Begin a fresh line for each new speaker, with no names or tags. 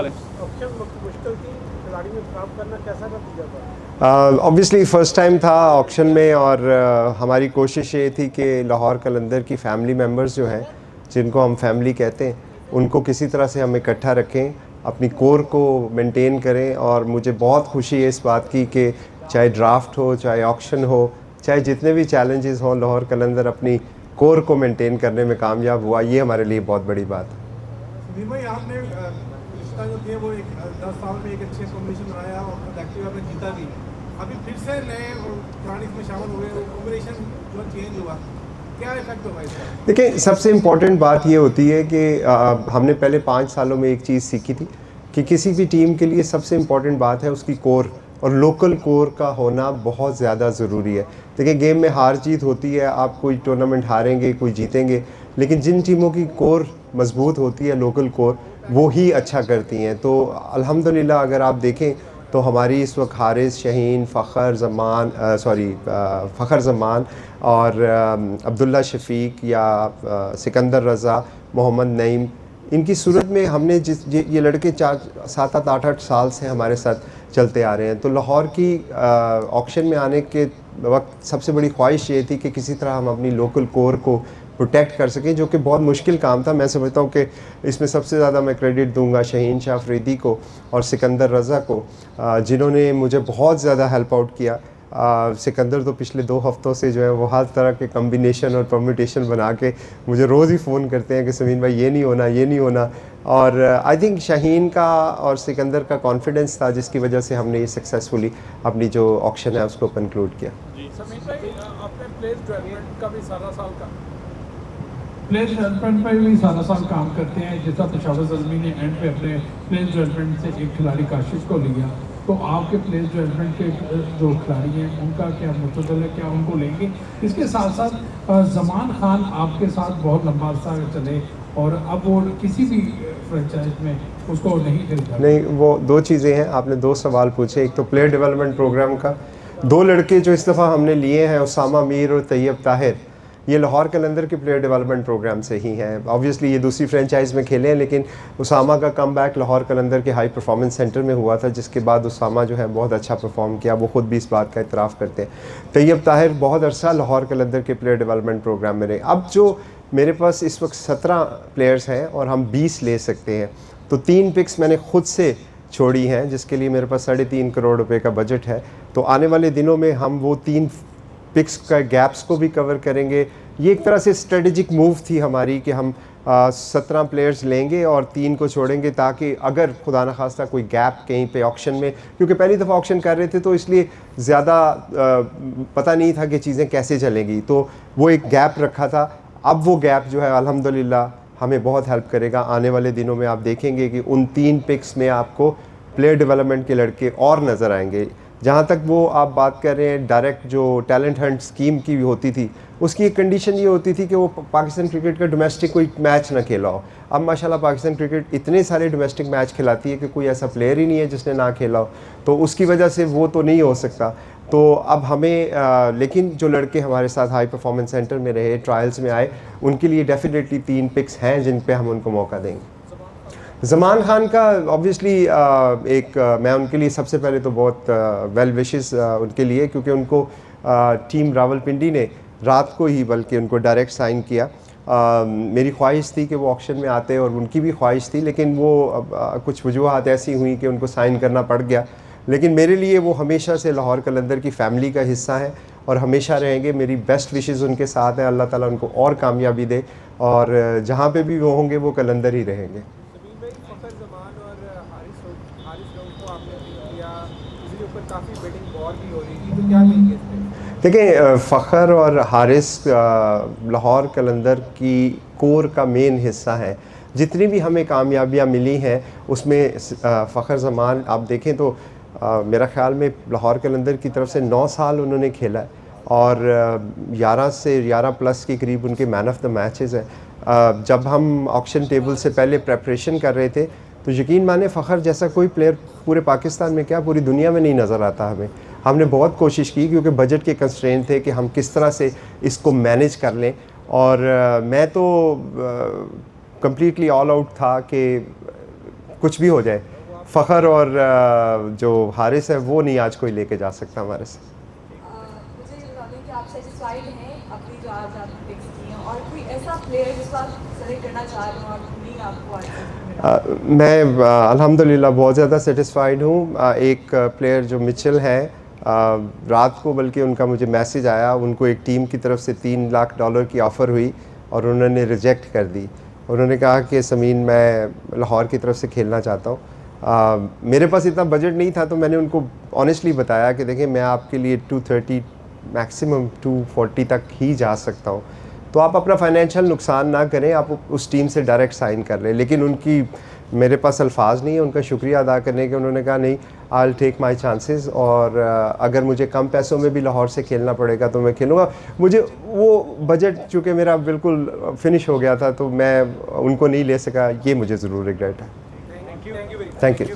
वाले?
ऑप्शन मुश्किल थी, खिलाड़ी में काम करना कैसा नतीजा था?
ऑब्वियसली फ़र्स्ट टाइम था ऑक्शन में, और हमारी कोशिश ये थी कि लाहौर कलंदर की फैमिली मेम्बर्स जो हैं, जिनको हम फैमिली कहते हैं, उनको किसी तरह से हम इकट्ठा रखें, अपनी कोर को मेंटेन करें। और मुझे बहुत खुशी है इस बात की कि चाहे ड्राफ्ट हो, चाहे ऑक्शन हो, चाहे जितने भी चैलेंजेस हों, लाहौर कलंदर अपनी कोर को मेंटेन करने में कामयाब हुआ। ये हमारे लिए बहुत बड़ी बात है।
सुधीर भाई, आपने रिश्ता जो थे वो 10 साल में एक अच्छे कॉम्बिनेशन बनाया और एक्टिव आपने जीता भी। अभी फिर से नए खिलाड़ी इसमें शामिल हुए, कॉम्बिनेशन जो चेंज हुआ, क्या इफेक्ट होगा इसका?
देखिए, सबसे इम्पॉर्टेंट बात ये होती है कि हमने पहले 5 सालों में एक चीज़ सीखी थी कि किसी भी टीम के लिए सबसे इम्पॉर्टेंट बात है उसकी कोर, और लोकल कोर का होना बहुत ज़्यादा ज़रूरी है। देखिए, गेम में हार जीत होती है, आप कोई टूर्नामेंट हारेंगे, कोई जीतेंगे, लेकिन जिन टीमों की कोर मजबूत होती है, लोकल कोर, वो ही अच्छा करती हैं। तो अल्हम्दुलिल्लाह अगर आप देखें तो हमारी इस वक्त हारिस, शहीन, फ़खर ज़मान और अब्दुल्ला शफ़ीक या सिकंदर रज़ा, मोहम्मद नईम, इनकी सूरत में हमने ये लड़के 7-7, 8-8 साल से हमारे साथ चलते आ रहे हैं। तो लाहौर की ऑक्शन में आने के वक्त सबसे बड़ी ख्वाहिश ये थी कि किसी तरह हम अपनी लोकल कोर को प्रोटेक्ट कर सकें, जो कि बहुत मुश्किल काम था। मैं समझता हूँ कि इसमें सबसे ज़्यादा मैं क्रेडिट दूंगा शहीन शाह अफरीदी को और सिकंदर रज़ा को, जिन्होंने मुझे बहुत ज़्यादा हेल्प आउट किया। सिकंदर तो पिछले 2 हफ्तों से जो है वो हर तरह के कम्बिनेशन और परम्यूटेशन बना के मुझे रोज़ ही फ़ोन करते हैं कि समीन भाई ये नहीं होना, ये नहीं होना। और आई थिंक शाहीन का और सिकंदर का कॉन्फिडेंस था जिसकी वजह से हमने ये सक्सेसफुली अपनी जो ऑक्शन है उसको कंक्लूड किया।
समीन भाई, आपने प्लेस डेवलपमेंट का भी सारा साल का
प्लेस डेवलपमेंट पर भी सारा साल काम करते हैं। जैसा पेशावर ज़ल्मी ने एंड पे अपने प्लेस डेवलपमेंट से एक खिलाड़ी काशिश को लिया, तो आपके प्लेस डेवलपमेंट के जो खिलाड़ी हैं उनका क्या मुस्तकबिल है, क्या उनको लेंगे? इसके साथ साथ ज़मान खान आपके साथ बहुत लंबा अर्सा चले और अब वो किसी भी फ्रेंचाइज में उसको नहीं,
वो 2 चीज़ें हैं। आपने 2 सवाल पूछे। एक तो प्लेयर डेवलपमेंट प्रोग्राम का, 2 लड़के जो इस दफ़ा हमने लिए हैं, उसामा मीर और तैयब ताहिर, ये लाहौर कलंदर के प्लेयर डेवलपमेंट प्रोग्राम से ही हैं। ऑब्वियसली ये दूसरी फ्रेंचाइज़ में खेले हैं, लेकिन उसामा का कम बैक लाहौर कलंदर के हाई परफॉर्मेंस सेंटर में हुआ था, जिसके बाद उसामा जो है बहुत अच्छा परफॉर्म किया। वो ख़ुद भी इस बात का इतराफ़ करते हैं। तैयब ताहिर बहुत अरसा लाहौर कलंदर के प्लेयर डेवलपमेंट प्रोग्राम में रहे। अब जो मेरे पास इस वक्त 17 प्लेयर्स हैं और हम 20 ले सकते हैं, तो 3 पिक्स मैंने ख़ुद से छोड़ी हैं, जिसके लिए मेरे पास 3.5 करोड़ रुपए का बजट है। तो आने वाले दिनों में हम वो 3 पिक्स का गैप्स को भी कवर करेंगे। ये एक तरह से स्ट्रेटेजिक मूव थी हमारी कि हम 17 प्लेयर्स लेंगे और 3 को छोड़ेंगे, ताकि अगर खुदा न खास्ता कोई गैप कहीं पे ऑक्शन में, क्योंकि पहली दफ़ा ऑक्शन कर रहे थे तो इसलिए ज़्यादा पता नहीं था कि चीज़ें कैसे चलेंगी, तो वो एक गैप रखा था। अब वो गैप जो है अल्हम्दुलिल्लाह हमें बहुत हेल्प करेगा। आने वाले दिनों में आप देखेंगे कि उन 3 पिक्स में आपको प्लेयर डेवलपमेंट के लड़के और नज़र आएंगे। जहाँ तक वो आप बात कर रहे हैं डायरेक्ट जो टैलेंट हंट स्कीम की भी होती थी, उसकी एक कंडीशन ये होती थी कि वो पाकिस्तान क्रिकेट का डोमेस्टिक कोई मैच ना खेला हो। अब माशाल्लाह पाकिस्तान क्रिकेट इतने सारे डोमेस्टिक मैच खिलाती है कि कोई ऐसा प्लेयर ही नहीं है जिसने ना खेला हो, तो उसकी वजह से वो तो नहीं हो सकता। तो अब हमें लेकिन जो लड़के हमारे साथ हाई परफॉर्मेंस सेंटर में रहे, ट्रायल्स में आए, उनके लिए डेफिनेटली 3 पिक्स हैं जिन पे हम उनको मौका देंगे। ज़मान खान का ऑब्वियसली मैं उनके लिए सबसे पहले तो बहुत वेल विशेस उनके लिए, क्योंकि उनको टीम रावलपिंडी ने रात को ही बल्कि उनको डायरेक्ट साइन किया। मेरी ख्वाहिश थी कि वो ऑक्शन में आते और उनकी भी ख्वाहिश थी, लेकिन वो कुछ वजूहात ऐसी हुई कि उनको साइन करना पड़ गया। लेकिन मेरे लिए वो हमेशा से लाहौर कलंदर की फ़ैमिली का हिस्सा है और हमेशा रहेंगे। मेरी बेस्ट विशेस उनके साथ हैं। अल्लाह ताला उनको और कामयाबी दे, और जहाँ पे भी वो होंगे वो कलंदर ही रहेंगे। देखिए, फ़खर और हारिस लाहौर कलंदर की कोर का मेन हिस्सा है। जितनी भी हमें कामयाबियाँ मिली हैं उसमें फ़खर ज़मान आप देखें तो मेरा ख़्याल में लाहौर कलंदर की तरफ से 9 साल उन्होंने खेला है और 11 से 11 प्लस के करीब उनके मैन ऑफ द मैचेस हैं। जब हम ऑक्शन टेबल से पहले प्रेपरेशन कर रहे थे तो यकीन माने फ़खर जैसा कोई प्लेयर पूरे पाकिस्तान में क्या पूरी दुनिया में नहीं नज़र आता हमें। हमने बहुत कोशिश की क्योंकि बजट के कंस्ट्रेंट थे कि हम किस तरह से इसको मैनेज कर लें, और मैं तो कम्प्लीटली ऑल आउट था कि कुछ भी हो जाए, फ़ख्र और जो हारिस है वो नहीं आज कोई लेके जा सकता हमारे से।
मुझे ये बता दें कि आप सेटिस्फाइड हैं अपनी जो आज आपने पिक्स की हैं, और कोई ऐसा प्लेयर जिसको आप सेलेक्ट करना चाह रहे हो और नहीं आपको आज
मैं अल्हम्दुलिल्लाह बहुत ज़्यादा सेटिस्फाइड हूँ। एक प्लेयर जो मिचेल है, रात को बल्कि उनका मुझे मैसेज आया, उनको एक टीम की तरफ से $3 लाख की ऑफ़र हुई और उन्होंने रिजेक्ट कर दी। उन्होंने कहा कि समीन मैं लाहौर की तरफ से खेलना चाहता हूँ। मेरे पास इतना बजट नहीं था, तो मैंने उनको ऑनेस्टली बताया कि देखिए मैं आपके लिए 230 मैक्सिमम 240 तक ही जा सकता हूँ, तो आप अपना फाइनेंशियल नुकसान ना करें, आप उस टीम से डायरेक्ट साइन कर लें। लेकिन उनकी मेरे पास अल्फाज नहीं है उनका शुक्रिया अदा करने के। उन्होंने कहा नहीं, I will take my chances, और अगर मुझे कम पैसों में भी लाहौर से खेलना पड़ेगा तो मैं खेलूँगा। मुझे वो बजट चूँकि मेरा बिल्कुल फिनिश हो गया था, तो मैं उनको नहीं ले सका, ये मुझे ज़रूर रिग्रेट है। Thank you.